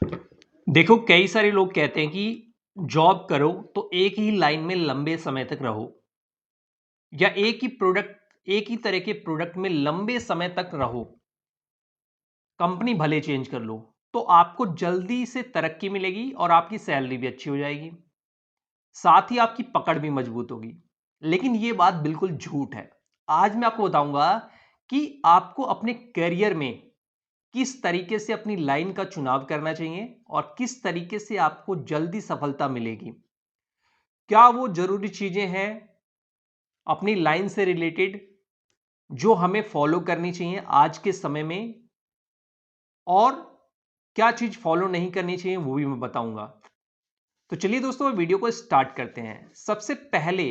देखो, कई सारे लोग कहते हैं कि जॉब करो तो एक ही लाइन में लंबे समय तक रहो या एक ही तरह के प्रोडक्ट में लंबे समय तक रहो। कंपनी भले चेंज कर लो तो आपको जल्दी से तरक्की मिलेगी और आपकी सैलरी भी अच्छी हो जाएगी, साथ ही आपकी पकड़ भी मजबूत होगी। लेकिन यह बात बिल्कुल झूठ है। आज मैं आपको बताऊंगा कि आपको अपने करियर में किस तरीके से अपनी लाइन का चुनाव करना चाहिए और किस तरीके से आपको जल्दी सफलता मिलेगी। क्या वो जरूरी चीजें हैं अपनी लाइन से रिलेटेड जो हमें फॉलो करनी चाहिए आज के समय में, और क्या चीज फॉलो नहीं करनी चाहिए वो भी मैं बताऊंगा। तो चलिए दोस्तों, वीडियो को स्टार्ट करते हैं। सबसे पहले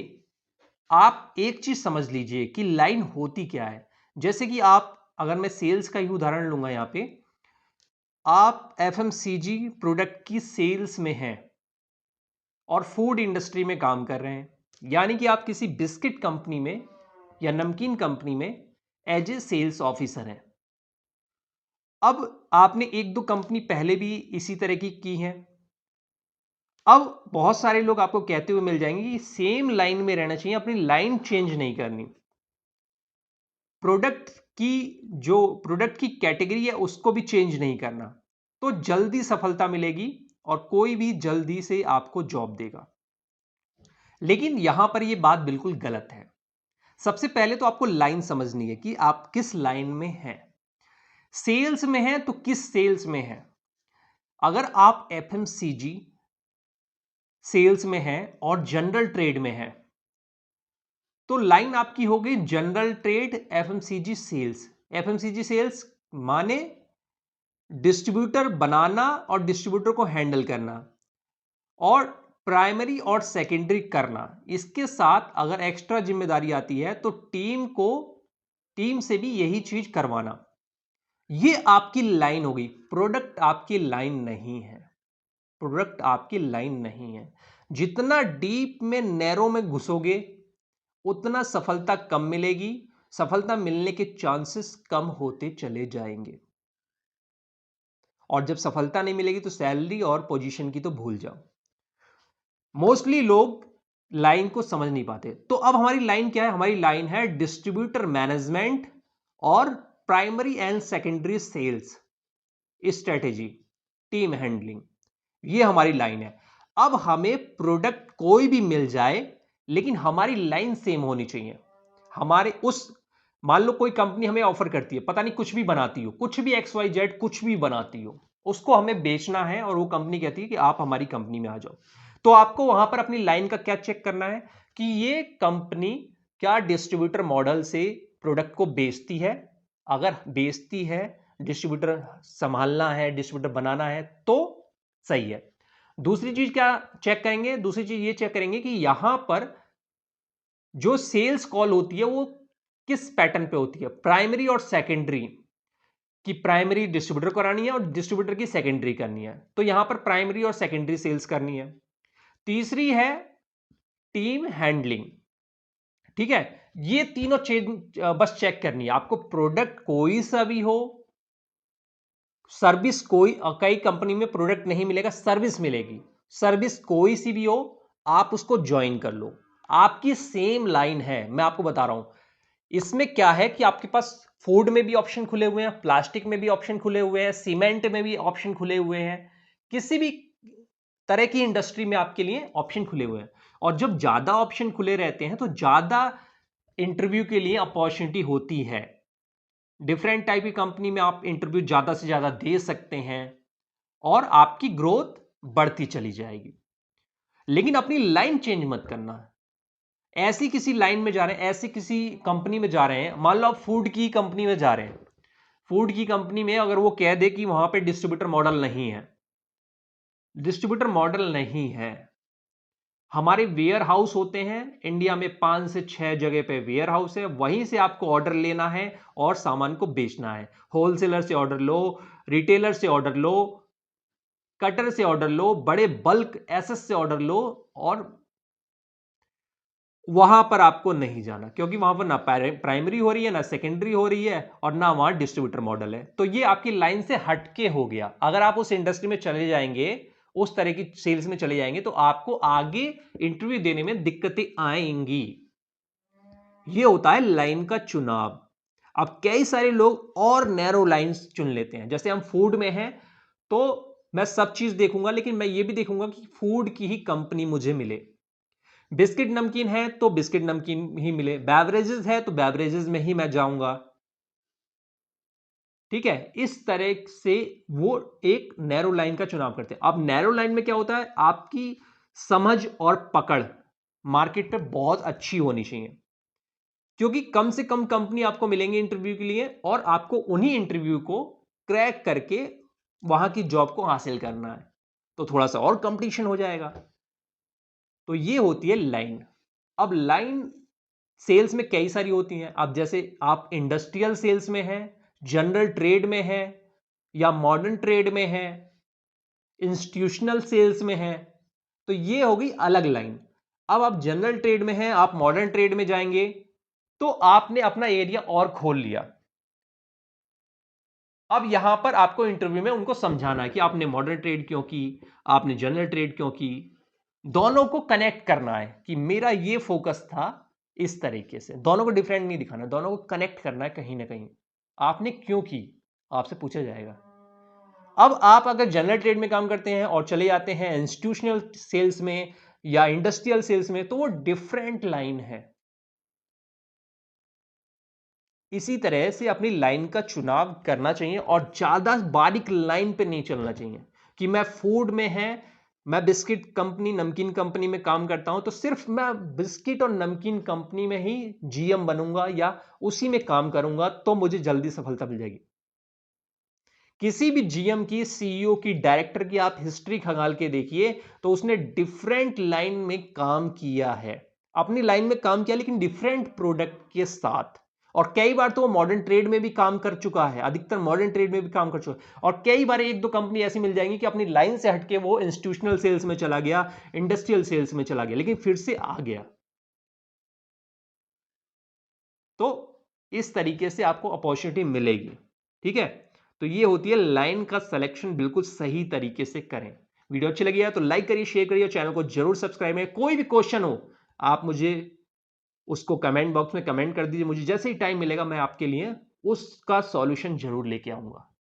आप एक चीज समझ लीजिए कि लाइन होती क्या है। जैसे कि आप, अगर मैं सेल्स का ही उदाहरण लूंगा, यहां पे आप एफएमसीजी प्रोडक्ट की सेल्स में हैं और फूड इंडस्ट्री में काम कर रहे हैं, यानी कि आप किसी बिस्किट कंपनी में या नमकीन कंपनी में एज ए सेल्स ऑफिसर हैं। अब आपने एक दो कंपनी पहले भी इसी तरह की हैं। अब बहुत सारे लोग आपको कहते हुए मिल जाएंगे कि सेम लाइन में रहना चाहिए, अपनी लाइन चेंज नहीं करनी। प्रोडक्ट की जो प्रोडक्ट की कैटेगरी है उसको भी चेंज नहीं करना, तो जल्दी सफलता मिलेगी और कोई भी जल्दी से आपको जॉब देगा। लेकिन यहां पर यह बात बिल्कुल गलत है। सबसे पहले तो आपको लाइन समझनी है कि आप किस लाइन में हैं। सेल्स में हैं तो किस सेल्स में हैं। अगर आप एफएमसीजी सेल्स में हैं और जनरल ट्रेड में हैं तो लाइन आपकी हो गई general trade FMCG sales. FMCG sales माने डिस्ट्रीब्यूटर बनाना और डिस्ट्रीब्यूटर को हैंडल करना और प्राइमरी और सेकेंडरी करना। इसके साथ अगर एक्स्ट्रा जिम्मेदारी आती है तो टीम से भी यही चीज करवाना। यह आपकी लाइन हो गई। प्रोडक्ट आपकी लाइन नहीं है। प्रोडक्ट आपकी लाइन नहीं है। जितना डीप में नैरो में घुसोगे उतना सफलता कम मिलेगी, सफलता मिलने के चांसेस कम होते चले जाएंगे। और जब सफलता नहीं मिलेगी तो सैलरी और पोजीशन की तो भूल जाओ। मोस्टली लोग लाइन को समझ नहीं पाते। तो अब हमारी लाइन क्या है? हमारी लाइन है डिस्ट्रीब्यूटर मैनेजमेंट और primary and secondary sales strategy, team handling. ये हमारी लाइन है। अब हमें प्रोडक्ट कोई भी मिल जाए लेकिन हमारी लाइन सेम होनी चाहिए। हमारे उस मान लो कोई कंपनी हमें ऑफर करती है, पता नहीं कुछ भी बनाती हो, कुछ भी XYZ कुछ भी बनाती हो, उसको हमें बेचना है और वो कंपनी कहती है कि आप हमारी कंपनी में आ जाओ। तो आपको वहां पर अपनी लाइन का क्या चेक करना है कि ये कंपनी क्या डिस्ट्रीब्यूटर मॉडल से प्रोडक्ट को बेचती है। अगर बेचती है, डिस्ट्रीब्यूटर संभालना है, डिस्ट्रीब्यूटर बनाना है तो सही है। दूसरी चीज क्या चेक करेंगे? दूसरी चीज ये चेक करेंगे कि यहां पर जो सेल्स कॉल होती है वो किस पैटर्न पे होती है। प्राइमरी और सेकेंडरी की, प्राइमरी डिस्ट्रीब्यूटर करानी है और डिस्ट्रीब्यूटर की सेकेंडरी करनी है, तो यहां पर प्राइमरी और सेकेंडरी सेल्स करनी है। तीसरी है टीम हैंडलिंग। ठीक है, ये तीनों चीज बस चेक करनी है आपको। प्रोडक्ट कोई सा भी हो, सर्विस कोई, कई कंपनी में प्रोडक्ट नहीं मिलेगा, सर्विस मिलेगी। सर्विस कोई सी भी हो, आप उसको ज्वाइन कर लो। आपकी सेम लाइन है। मैं आपको बता रहा हूं इसमें क्या है कि आपके पास फूड में भी ऑप्शन खुले हुए हैं, प्लास्टिक में भी ऑप्शन खुले हुए हैं, सीमेंट में भी ऑप्शन खुले हुए हैं। किसी भी तरह की इंडस्ट्री में आपके लिए ऑप्शन खुले हुए हैं। और जब ज्यादा ऑप्शन खुले रहते हैं तो ज्यादा इंटरव्यू के लिए अपॉर्चुनिटी होती है। डिफरेंट टाइप की कंपनी में आप इंटरव्यू ज्यादा से ज्यादा दे सकते हैं और आपकी ग्रोथ बढ़ती चली जाएगी। लेकिन अपनी लाइन चेंज मत करना। ऐसी किसी लाइन में जा रहे हैं, ऐसी किसी कंपनी में जा रहे हैं, मान लो आप फूड की कंपनी में जा रहे हैं। फूड की कंपनी में अगर वो कह दे कि वहां पे डिस्ट्रीब्यूटर मॉडल नहीं है, डिस्ट्रीब्यूटर मॉडल नहीं है। हमारे वेयर हाउस होते हैं इंडिया में, 5 से 6 जगह पे वेयर हाउस है, वहीं से आपको ऑर्डर लेना है और सामान को बेचना है। होलसेलर से ऑर्डर लो, रिटेलर से ऑर्डर लो, कटर से ऑर्डर लो, बड़े बल्क एसएस से ऑर्डर लो और वहां पर आपको नहीं जाना, क्योंकि वहां पर ना प्राइमरी हो रही है, ना सेकेंडरी हो रही है, और ना वहां डिस्ट्रीब्यूटर मॉडल है। तो ये आपकी लाइन से हटके हो गया। अगर आप उस इंडस्ट्री में चले जाएंगे, उस तरह की सेल्स में चले जाएंगे, तो आपको आगे इंटरव्यू देने में दिक्कतें आएंगी। ये होता है लाइन का चुनाव। अब कई सारे लोग और नैरो लाइंस चुन लेते हैं। जैसे हम फूड में हैं, तो मैं सब चीज देखूंगा, लेकिन मैं ये भी देखूंगा कि फूड की ही कंपनी मुझे मिले। बिस्किट नमकीन है तो बिस्किट नमकीन ही मिले, बेवरेजेस है तो बेवरेजेस में ही मैं जाऊंगा। ठीक है, इस तरह से वो एक नैरो लाइन का चुनाव करते हैं। अब नैरो लाइन में क्या होता है, आपकी समझ और पकड़ मार्केट पे बहुत अच्छी होनी चाहिए, क्योंकि कम से कम कंपनी आपको मिलेंगे इंटरव्यू के लिए, और आपको उन्हीं इंटरव्यू को क्रैक करके वहां की जॉब को हासिल करना है। तो थोड़ा सा और कंपटीशन हो जाएगा। तो ये होती है लाइन। अब लाइन सेल्स में कई सारी होती हैं। अब जैसे आप इंडस्ट्रियल सेल्स में हैं, जनरल ट्रेड में है, या मॉडर्न ट्रेड में है, इंस्टीट्यूशनल सेल्स में है, तो ये होगी अलग लाइन। अब आप जनरल ट्रेड में हैं, आप मॉडर्न ट्रेड में जाएंगे, तो आपने अपना एरिया और खोल लिया। अब यहां पर आपको इंटरव्यू में उनको समझाना है कि आपने मॉडर्न ट्रेड क्यों की, आपने जनरल ट्रेड क्यों की। दोनों को कनेक्ट करना है कि मेरा ये फोकस था। इस तरीके से दोनों को डिफरेंट नहीं दिखाना, दोनों को कनेक्ट करना है कहीं ना कहीं। आपने क्यों की, आपसे पूछा जाएगा। अब आप अगर जनरल ट्रेड में काम करते हैं और चले जाते हैं इंस्टीट्यूशनल सेल्स में या इंडस्ट्रियल सेल्स में, तो वो डिफरेंट लाइन है। इसी तरह से अपनी लाइन का चुनाव करना चाहिए, और ज्यादा बारीक लाइन पे नहीं चलना चाहिए कि मैं फूड में है, मैं बिस्किट कंपनी नमकीन कंपनी में काम करता हूं, तो सिर्फ मैं बिस्किट और नमकीन कंपनी में ही जीएम बनूंगा या उसी में काम करूंगा तो मुझे जल्दी सफलता मिल जाएगी। किसी भी जीएम की, सीईओ की, डायरेक्टर की आप हिस्ट्री खंगाल के देखिए, तो उसने डिफरेंट लाइन में काम किया है। अपनी लाइन में काम किया, लेकिन डिफरेंट प्रोडक्ट के साथ। और कई बार तो वो मॉडर्न ट्रेड में भी काम कर चुका है, अधिकतर मॉडर्न ट्रेड में भी काम कर चुका है। और कई बार एक दो कंपनी ऐसी मिल जाएंगी कि अपनी लाइन से हटके वो इंस्टीट्यूशनल सेल्स में चला गया, इंडस्ट्रियल सेल्स में चला गया, लेकिन फिर से आ गया। तो इस तरीके से आपको अपॉर्चुनिटी मिलेगी। ठीक है, तो ये होती है लाइन का सिलेक्शन, बिल्कुल सही तरीके से करें। वीडियो अच्छी लगी है तो लाइक करिए, शेयर करिए, चैनल को जरूर सब्सक्राइब करें। कोई भी क्वेश्चन हो, आप मुझे उसको कमेंट बॉक्स में कमेंट कर दीजिए। मुझे जैसे ही टाइम मिलेगा मैं आपके लिए उसका सॉल्यूशन जरूर लेके आऊंगा।